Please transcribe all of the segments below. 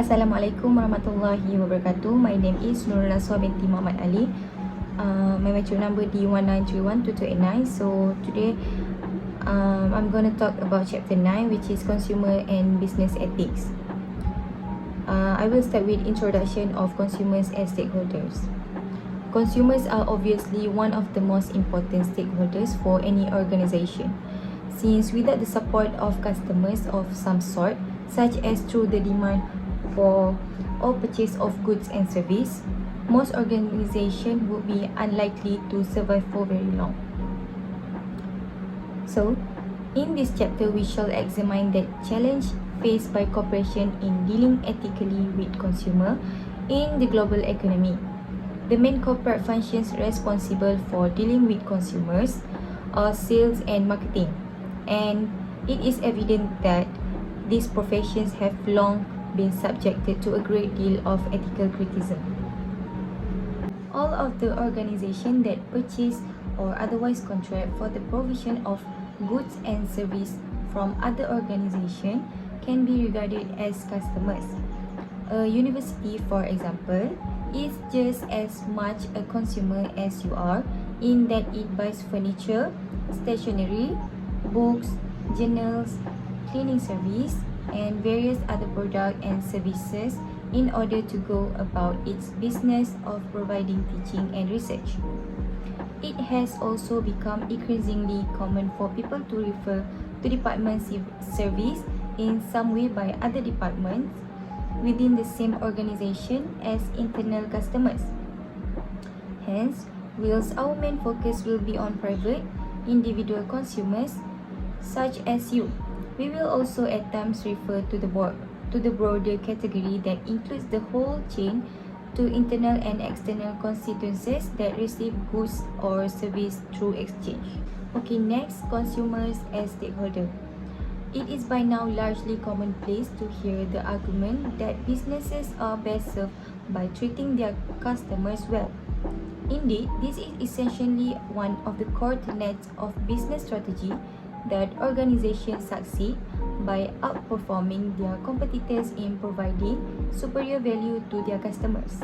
Assalamualaikum warahmatullahi wabarakatuh. My name is Nurul Naswa binti Muhammad Ali. My matric number D1931289. So today I'm going to talk about chapter 9, which is consumer and business ethics. I will start with introduction of consumers as stakeholders. Consumers are obviously one of the most important stakeholders for any organization, since without the support of customers of some sort, such as through the demand for or purchase of goods and service, most organizations would be unlikely to survive for very long. So, in this chapter, we shall examine the challenge faced by corporations in dealing ethically with consumer in the global economy. The main corporate functions responsible for dealing with consumers are sales and marketing, and it is evident that these professions have long been subjected to a great deal of ethical criticism. All of the organizations that purchase or otherwise contract for the provision of goods and service from other organizations can be regarded as customers. A university, for example, is just as much a consumer as you are, in that it buys furniture, stationery, books, journals, cleaning service, and various other products and services in order to go about its business of providing teaching and research. It has also become increasingly common for people to refer to department service in some way by other departments within the same organization as internal customers. Hence, whilst our main focus will be on private, individual consumers, such as you, we will also at times refer to the broader category that includes the whole chain to internal and external constituencies that receive goods or service through exchange. Okay, next, consumers as stakeholder. It is by now largely commonplace to hear the argument that businesses are best served by treating their customers well. Indeed, this is essentially one of the core tenets of business strategy, that organizations succeed by outperforming their competitors in providing superior value to their customers.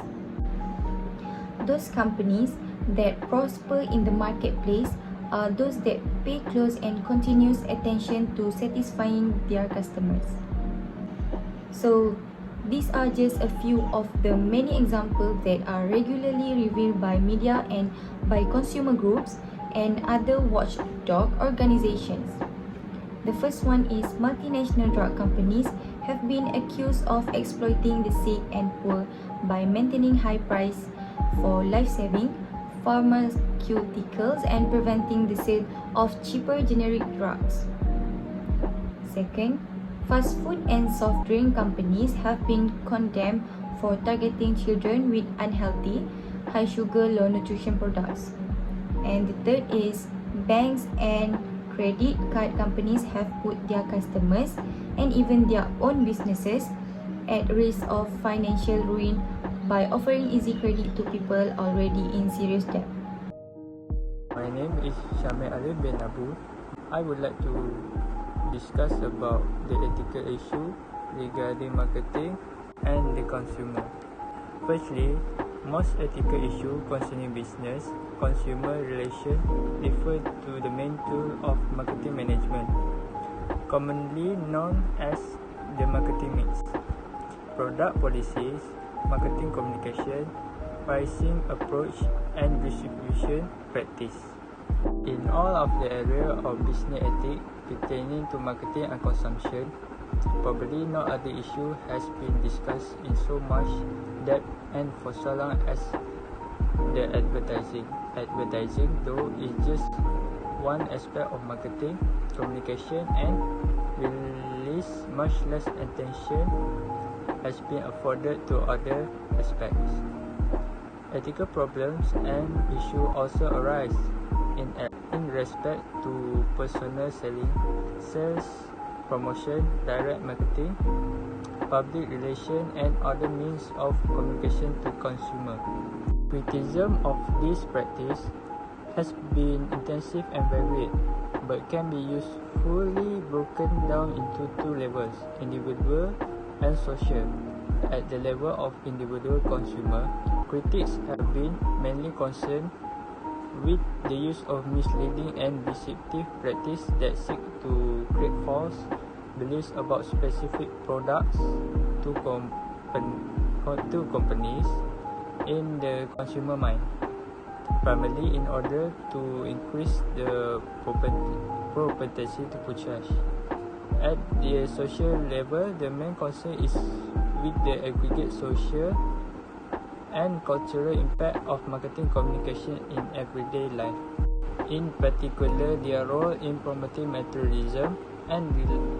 Those companies that prosper in the marketplace are those that pay close and continuous attention to satisfying their customers. So, these are just a few of the many examples that are regularly revealed by media and by consumer groups and other watchdog organizations. The first one is multinational drug companies have been accused of exploiting the sick and poor by maintaining high price for life-saving pharmaceuticals and preventing the sale of cheaper generic drugs. Second, fast food and soft drink companies have been condemned for targeting children with unhealthy, high sugar, low nutrition products. And the third is banks and credit card companies have put their customers and even their own businesses at risk of financial ruin by offering easy credit to people already in serious debt. My name is Syamil Ali bin Abu. I would like to discuss about the ethical issue regarding marketing and the consumer. Firstly, most ethical issues concerning business-consumer relations refer to the main tool of marketing management, commonly known as the marketing mix: product policies, marketing communication, pricing approach, and distribution practice. In all of the area of business ethics pertaining to marketing and consumption, probably no other issue has been discussed in so much depth and for so long as the advertising. Advertising, though, is just one aspect of marketing communication and release much less attention has been afforded to other aspects. Ethical problems and issues also arise in respect to personal selling, sales, promotion, direct marketing, public relations, and other means of communication to consumer. Criticism of this practice has been intensive and varied, but can be usefully broken down into two levels: individual and social. At the level of individual consumer, critics have been mainly concerned with the use of misleading and deceptive practice that seek to create false beliefs about specific products to companies in the consumer mind, primarily in order to increase the propensity to purchase. At the social level, the main concern is with the aggregate social and cultural impact of marketing communication in everyday life. In particular, their role in promoting materialism and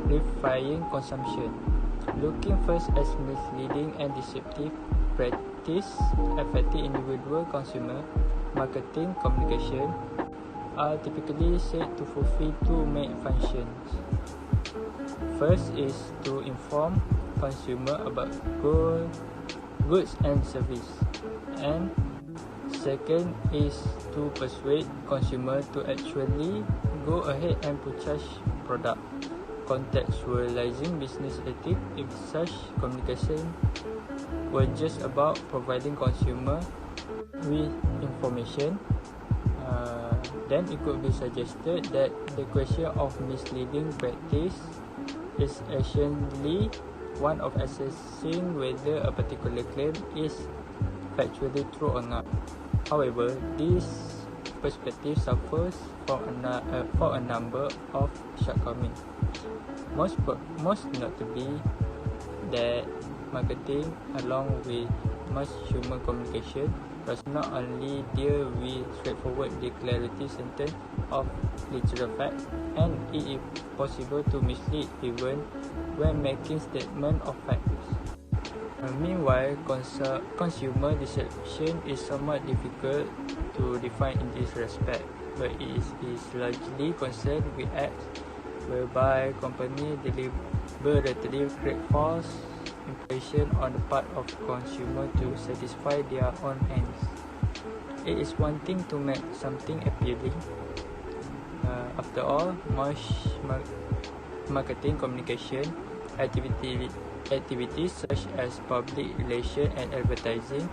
refining consumption. Looking first at misleading and deceptive practice affecting individual consumer, marketing communication are typically said to fulfill two main functions. First is to inform consumer about goods and service, and second is to persuade consumer to actually go ahead and purchase product. Contextualizing business ethics, if such communication were just about providing consumer with information, then it could be suggested that the question of misleading practice is essentially one of assessing whether a particular claim is factually true or not. However, this perspective suffers from a number of shortcomings. Most notably, that marketing, along with mass human communication, does not only deal with straightforward declarative sentence of literal fact, and it is possible to mislead even when making statement of facts. Meanwhile, consumer deception is somewhat difficult to define in this respect, but it is largely concerned with acts whereby companies deliberately create false impression on the part of consumer to satisfy their own ends. It is one thing to make something appealing. After all, most marketing communication activities such as public relations and advertising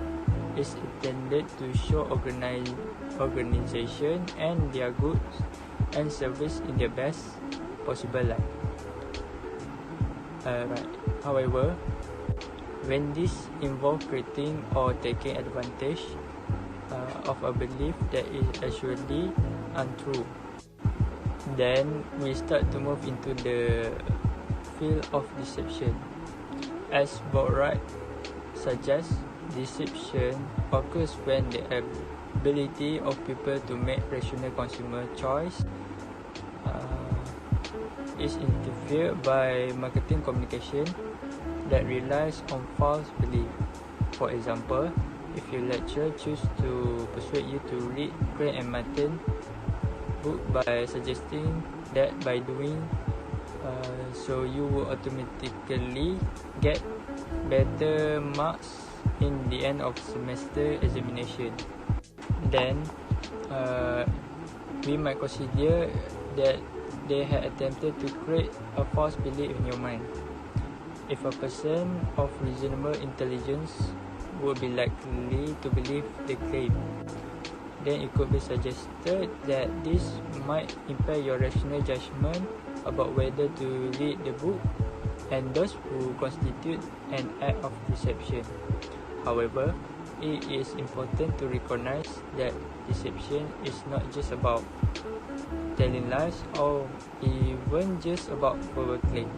is intended to show organization and their goods and service in their best possible light. However, when this involves creating or taking advantage of a belief that is actually untrue, then we start to move into the field of deception. As Boatwright suggests, deception occurs when the ability of people to make rational consumer choice is interfered by marketing communication that relies on false belief. For example, if your lecturer chooses to persuade you to read Crane and Martin book by suggesting that by doing so you will automatically get better marks in the end of semester examination, then we might consider that they had attempted to create a false belief in your mind. If a person of reasonable intelligence would be likely to believe the claim, then it could be suggested that this might impair your rational judgment about whether to read the book, and thus who constitute an act of deception. However, it is important to recognize that deception is not just about telling lies or even just about verbal claim.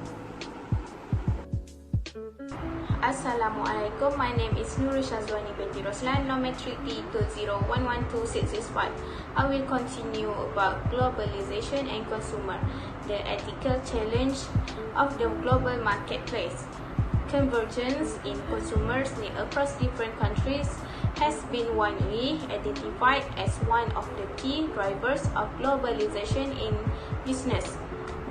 Assalamualaikum, my name is Nurul Shazwani binti Roslan, Nometric T201126665. I will continue about globalization and consumer, the ethical challenge of the global marketplace. Convergence in consumers' needs across different countries has been widely identified as one of the key drivers of globalization in business.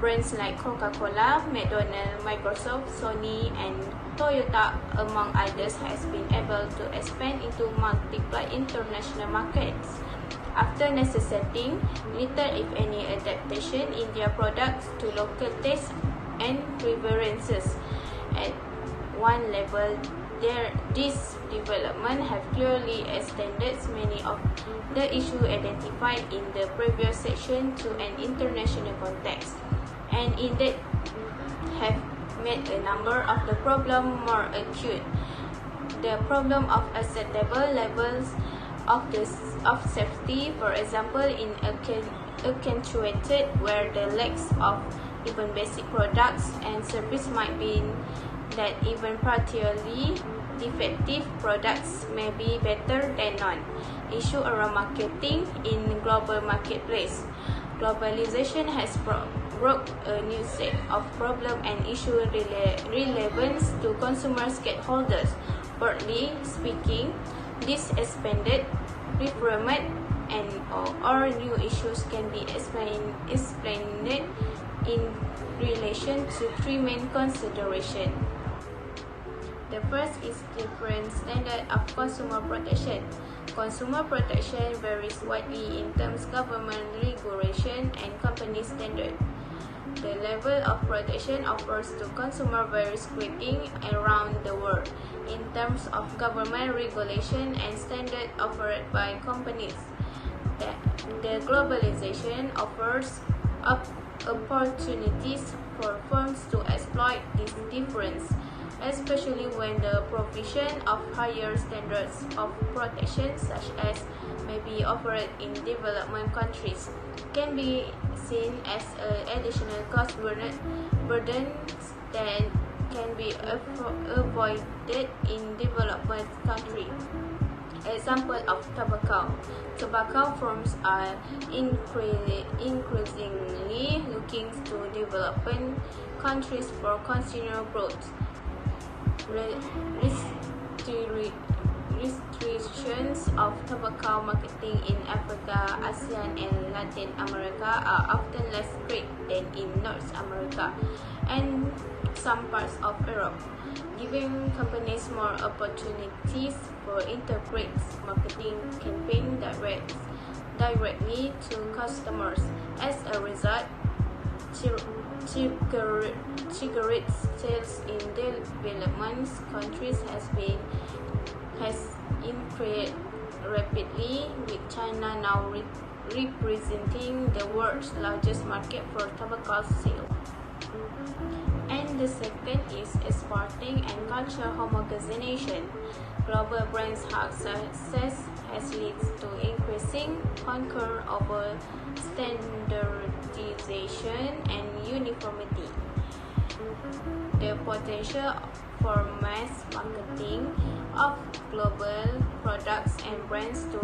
Brands like Coca-Cola, McDonald's, Microsoft, Sony, and Toyota, among others, has been able to expand into multiple international markets after necessitating little if any adaptation in their products to local tastes and preferences. At one level, this development have clearly extended many of the issues identified in the previous section to an international context, and indeed have made a number of the problem more acute. The problem of acceptable levels of safety, for example, in accentuated where the lack of even basic products and service might be that even partially defective products may be better than none. Issue around marketing in global marketplace. Globalization has brought a new set of problems and issues relevant to consumer stakeholders. Broadly speaking, this expanded reformat and or new issues can be explained in relation to three main considerations. The first is different standard of consumer protection. Consumer protection varies widely in terms of government regulation and company standard. The level of protection offered to consumers varies greatly around the world in terms of government regulation and standard offered by companies. The globalization offers opportunities for firms to exploit this difference, especially when the provision of higher standards of protection, such as may be offered in development countries, can be seen as an additional cost burden that can be avoided in development countries. Example of tobacco. Tobacco firms are increasingly looking to developing countries for consumer growth. Restrictions of tobacco marketing in Africa, ASEAN, and Latin America are often less strict than in North America and some parts of Europe, giving companies more opportunities for integrated marketing campaigns directly to customers. As a result, cigarette sales in development countries has increased rapidly, with China now representing the world's largest market for tobacco sales. And the second is exporting and cultural homogenization. Global brand success has led to increasing concern over standardization and uniformity. The potential for mass marketing of global products and brands to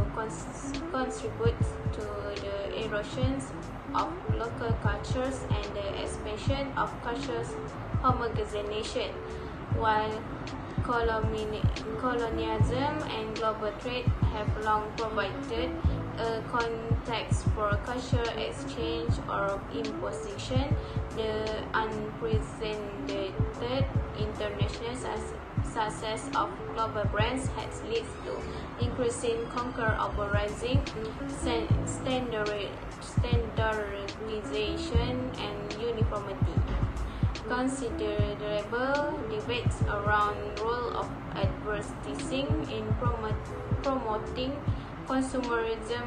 contribute to the erosion of local cultures and the expansion of cultural homogenization, while colonialism and global trade have long provided a context for cultural exchange or imposition. The unprecedented international success of global brands has led to increasing concern over rising standardization and uniformity. Considerable debates around the role of advertising in promoting consumerism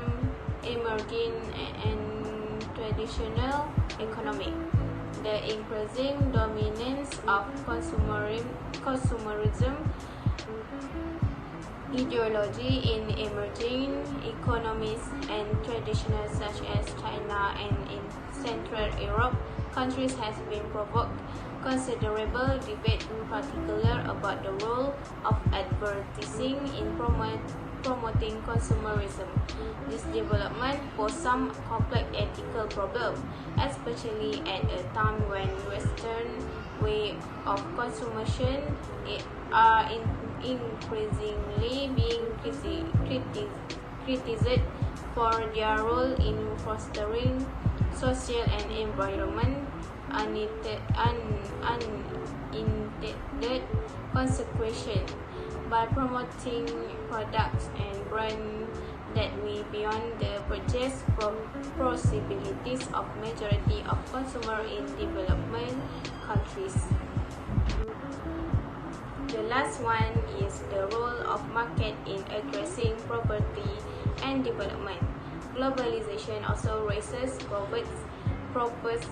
emerging and traditional economy. The increasing dominance of consumerism ideology in emerging economies and traditional such as China and in Central Europe countries has been provoked considerable debate, in particular about the role of advertising in promoting consumerism. This development poses some complex ethical problems, especially at a time when Western way of consumption are increasingly being criticized for their role in fostering social and environment unintended consequences by promoting products and brands that way beyond the purchase possibilities of majority of consumers in development countries. last one is the role of market in addressing poverty and development. Globalization also raises purpose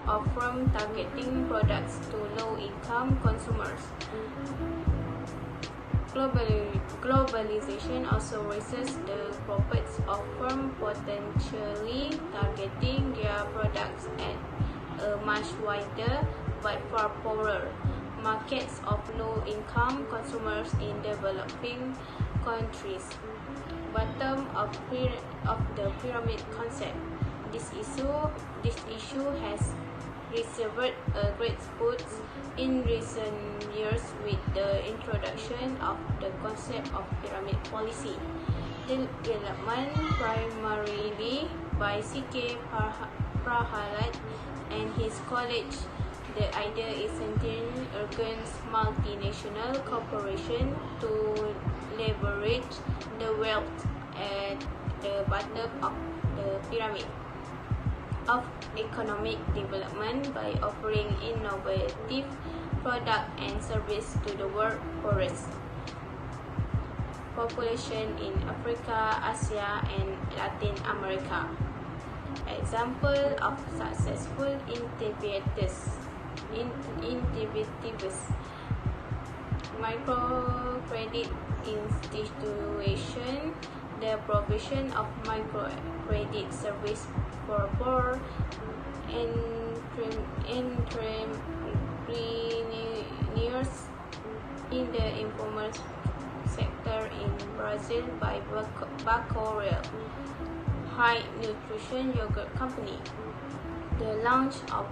of from targeting products to low-income consumers. Globalization also raises the purpose of firms potentially targeting their products at a much wider but far poorer markets of low-income consumers in developing countries. Bottom of the pyramid concept. This issue has received a great boost in recent years with the introduction of the concept of pyramid policy. Development primarily by C.K. Prahalad and his colleagues. The idea is centered against multinational corporations to leverage the wealth at the bottom of the pyramid of economic development by offering innovative products and services to the world poorest population in Africa, Asia, and Latin America. Example of successful initiatives: microcredit institution, the provision of microcredit service for poor entrepreneurs in the informal sector in Brazil by Banco Real. High Nutrition Yogurt Company. The launch of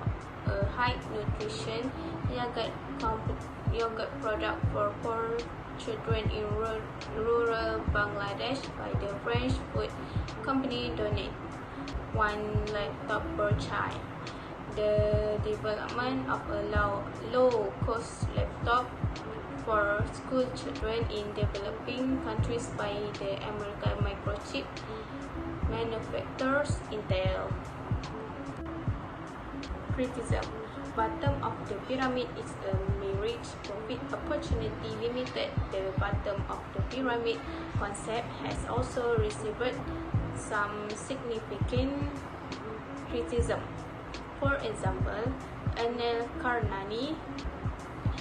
a high nutrition yogurt product for poor children in rural Bangladesh by the French food company Donate. One laptop per child. The development of a low-cost laptop for school children in developing countries by the American microchip manufacturers Intel. Criticism. Bottom of the pyramid is a marriage profit opportunity limited. The bottom of the pyramid concept has also received some significant criticism. For example, Anil Karnani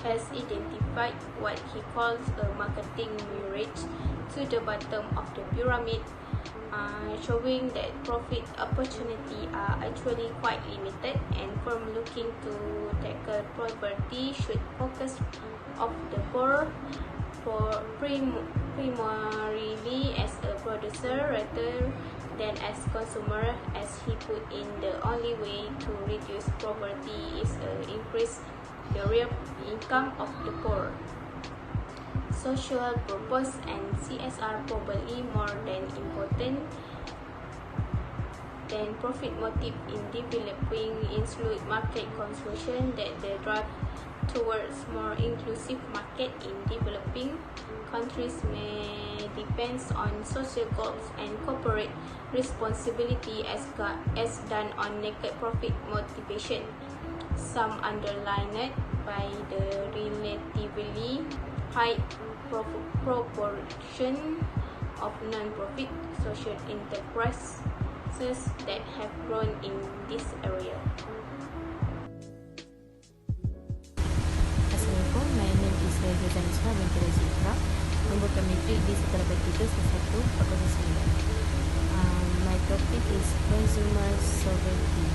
has identified what he calls a marketing marriage to the bottom of the pyramid, showing that profit opportunities are actually quite limited, and firms looking to tackle poverty should focus on the poor primarily as a producer rather than as consumer. As he put in, the only way to reduce poverty is to increase the real income of the poor. Social purpose and CSR probably more than important than profit motive in developing include market consumption that the drive towards more inclusive market in developing countries may depend on social goals and corporate responsibility as done on naked profit motivation. Some underlined by the relatively high proportion of non-profit social enterprises that have grown in this area. Assalamualaikum, my name is Raja Zanisha binti Razifra. Nombor kami di setelah bertugas 1149. My topic is consumer sovereignty.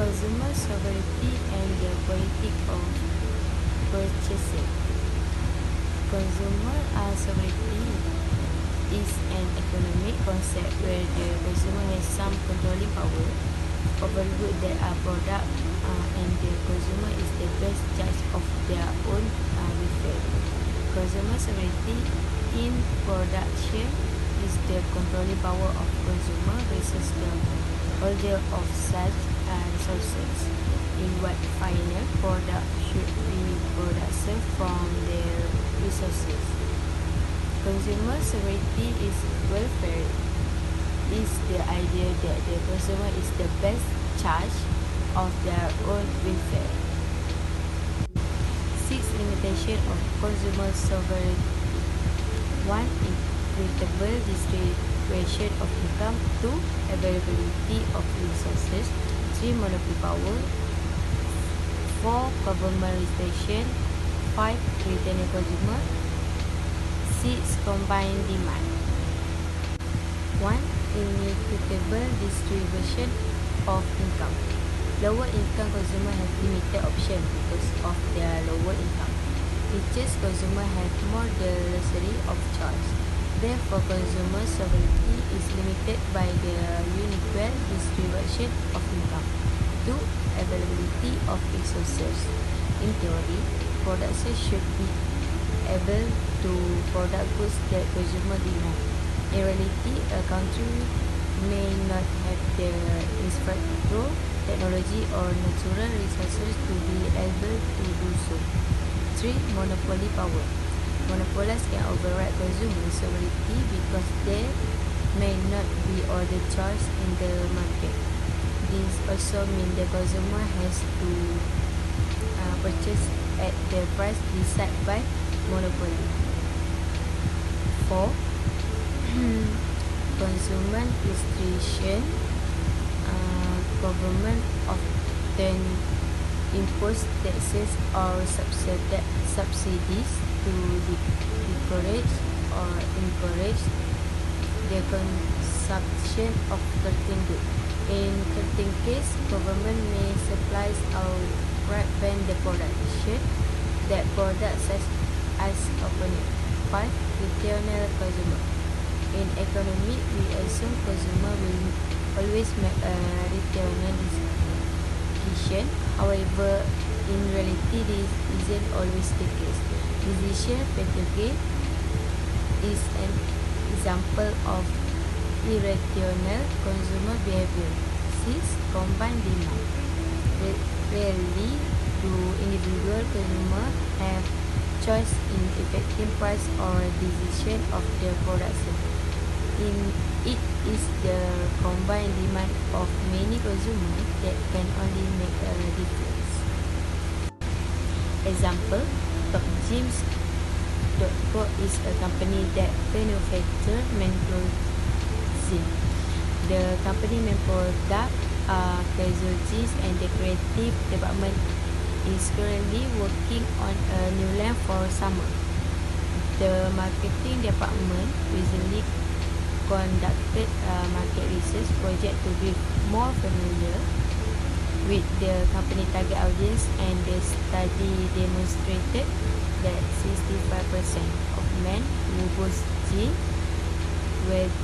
Consumer sovereignty and the politics of purchasing. Consumer sovereignty is an economic concept where the consumer has some controlling power over goods that are produced, and the consumer is the best judge of their own welfare. Consumer sovereignty in production is the controlling power of consumer versus the holder of such resources in what final product should be produced from their resources. Consumer sovereignty is welfare. Is the idea that the consumer is the best judge of their own welfare. 6 limited limitation of consumer sovereignty. 1. Equitable distribution of income. 2. Availability of resources. 3. Monopoly power. 4. Government restriction. 5. Retaining consumer. 6. Combined demand. 1. Inequitable distribution of income. Lower income consumers have limited options because of their lower income. Richer consumers have more the luxury of choice. Therefore, consumer sovereignty is limited by the unequal distribution of income. 2. Availability of resources. In theory, production should be able to produce goods that consumers demand. In reality, a country may not have the infrastructure, technology, or natural resources to be able to do so. 3. Monopoly power. Monopolists can override consumer sovereignty because there may not be other choice in the market. This also means the consumer has to purchase at the price decided by monopoly. 4. Consumer restriction. Government often impose taxes or subsidies to discourage or encourage the consumption of certain goods. In certain cases, government may supply or ban the production that products such as opponent. 5. Retail consumer. In economy, we assume consumer will always make a retail decision. However, in reality, this isn't always the case. Decision fatigue is an example of irrational consumer behavior. 6. Combined demand. Rarely do individual consumers have choice in effective price or decision of their production. It is the combined demand of many consumers that can only make a difference. Example, TopGyms.co is a company that manufactures men clothing. The company main product are casual jeans, and the creative department is currently working on a new line for summer. The marketing department recently conducted a market research project to be more familiar with the company target audience, and the study demonstrated that 65% of men who bought jeans weighed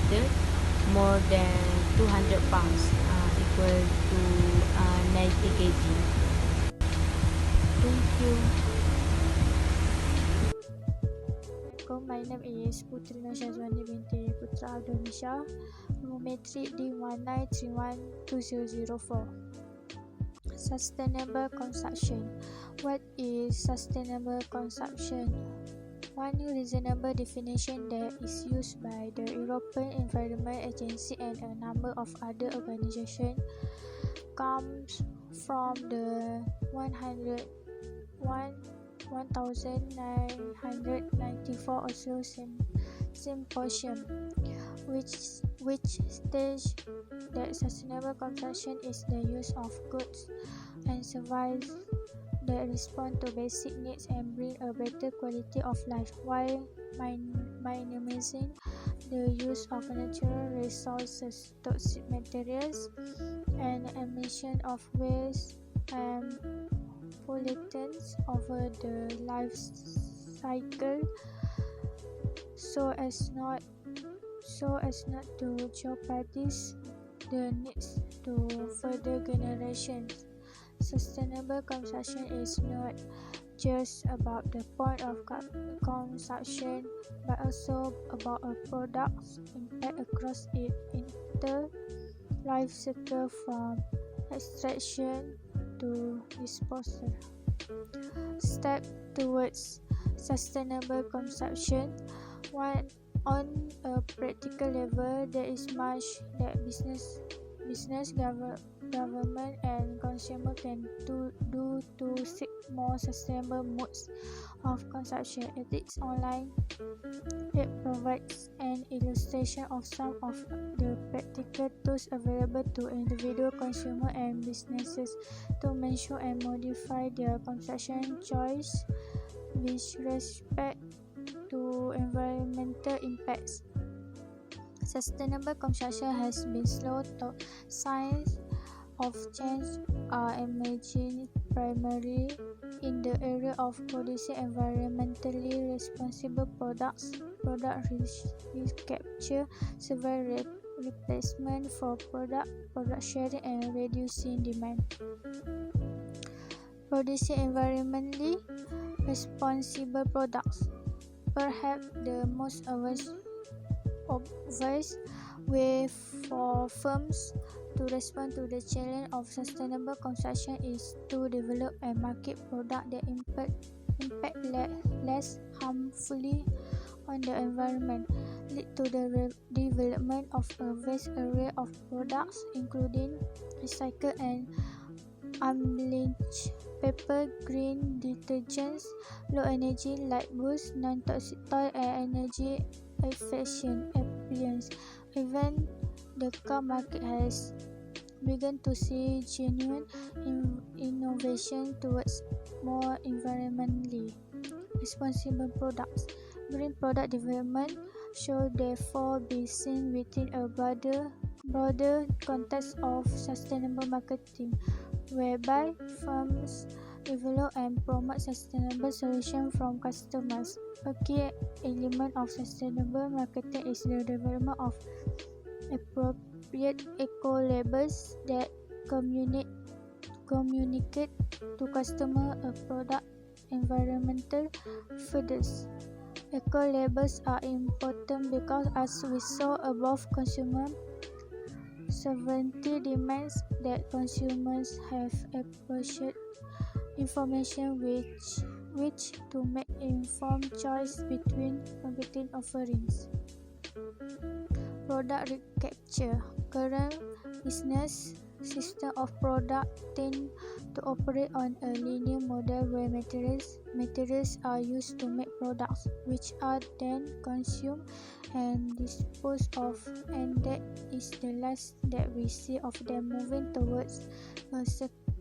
more than 200 pounds, equal to 90 kg. Thank you. My name is Putrina Shazwani binti Putra Abdulnisha, Metric D19312004. Sustainable consumption. What is sustainable consumption? One reasonable definition that is used by the European Environment Agency and a number of other organizations comes from the 1994 Oslo Symposium, which states that sustainable consumption is the use of goods and services that respond to basic needs and bring a better quality of life, while minimizing the use of natural resources, toxic materials, and emission of waste and pollutants over the life cycle, so as not to jeopardize the needs to further generations. Sustainable consumption is not just about the point of consumption, but also about a product's impact across its entire life cycle, from extraction to disposal. Step towards sustainable consumption. On a practical level, there is much that business, government, and consumer can do to seek more sustainable modes of consumption ethics online. It provides an illustration of some of the practical tools available to individual consumers and businesses to measure and modify their consumption choice with respect to environmental impacts. Sustainable consumption has been slow to signs of change are emerging primarily in the area of producing environmentally responsible products, product recapture, survey replacement for product sharing, and reducing demand. Producing environmentally responsible products. Perhaps the most obvious way for firms to respond to the challenge of sustainable consumption is to develop and market products that impact less harmfully on the environment, lead to the development of a vast array of products, including recycled and unbleached paper, green detergents, low-energy light bulbs, non-toxic toy, and energy-efficient appliances. Even the car market has begun to see genuine innovation towards more environmentally responsible products. Green product development should therefore be seen within a broader context of sustainable marketing, whereby firms develop and promote sustainable solutions from customers. A key element of sustainable marketing is the development of appropriate eco-labels that communicate to customers a product environmental features. Eco-labels are important because, as we saw above, consumer sovereignty demands that consumers have appropriate information which to make informed choice between competing offerings. Product recapture. Current business system of product tend to operate on a linear model where materials are used to make products, which are then consumed and disposed of, and that is the last that we see of them moving towards a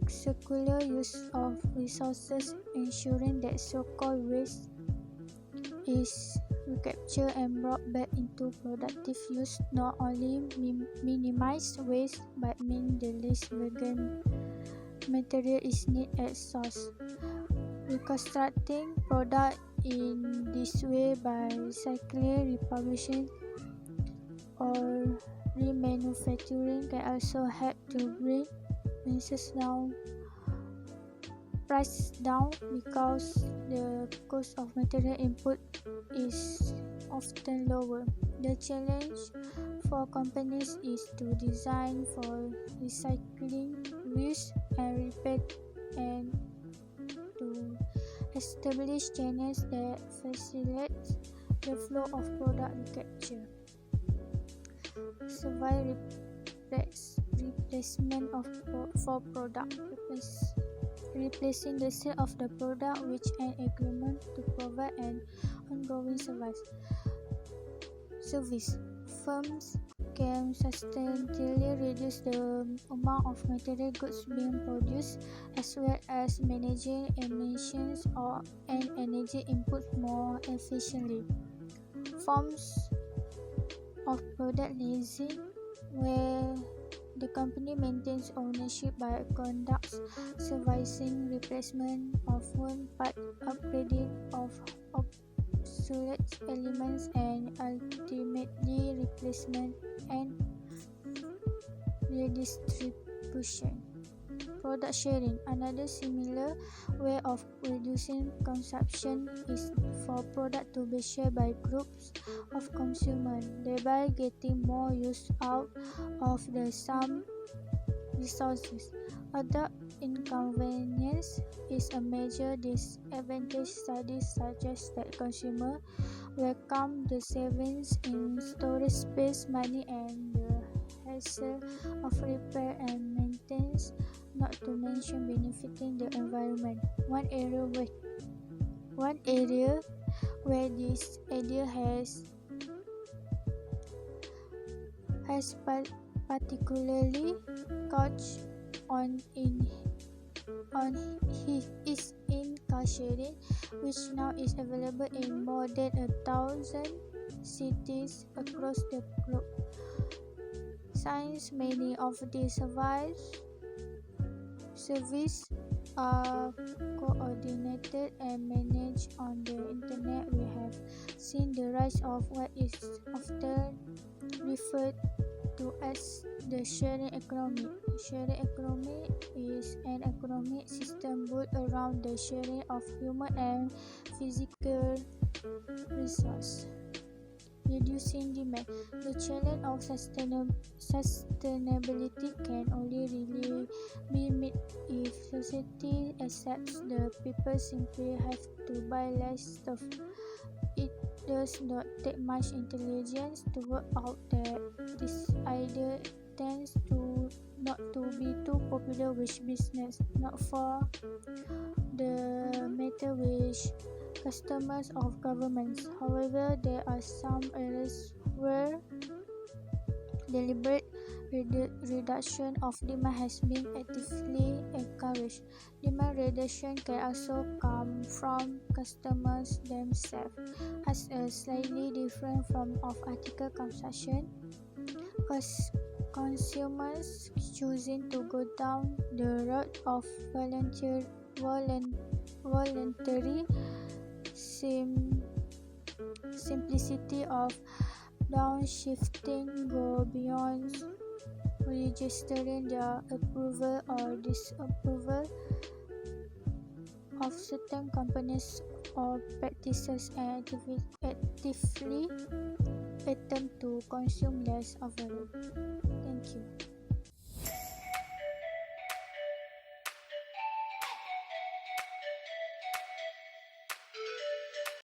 circular use of resources, ensuring that so-called waste is recaptured and brought back into productive use. Not only minimize waste but mean the least virgin material is needed at source. Reconstructing product in this way by recycling, republishing, or remanufacturing can also help to bring price down because the cost of material input is often lower. The challenge for companies is to design for recycling, reuse, and repair, and to establish channels that facilitate the flow of product recapture. Survey replacement for product. Replacing the sale of the product with an agreement to provide an ongoing service. Firms can sustainably reduce the amount of material goods being produced, as well as managing emissions and energy input more efficiently. Forms of product leasing, where the company maintains ownership but conducts servicing, replacement of one part, upgrading of obsolete elements, and ultimately replacement and redistribution. Product sharing. Another similar way of reducing consumption is for product to be shared by groups of consumers, thereby getting more use out of the same resources. Other inconvenience is a major disadvantage. Studies suggest that consumers welcome the savings in storage space, money, and the hassle of repair and maintenance, not to mention benefiting the environment. One area One area where this idea has particularly caught on is in car sharing, which now is available in more than 1,000 cities across the globe. Since many of these services are coordinated and managed on the internet, we have seen the rise of what is often referred to as the sharing economy. Sharing economy is an economic system built around the sharing of human and physical resources, reducing demand. The challenge of sustainability can only really be met if society accepts the people simply have to buy less stuff. It does not take much intelligence to work out that this idea tends to not to be too popular with business, not for the matter with customers of governments. However, there are some areas where deliberate reduction of demand has been actively encouraged. Demand reduction can also come from customers themselves, as a slightly different form of article consumption. Consumers choosing to go down the road of voluntary simplicity of downshifting go beyond registering their approval or disapproval of certain companies or practices and actively attempt to consume less overall. Thank you.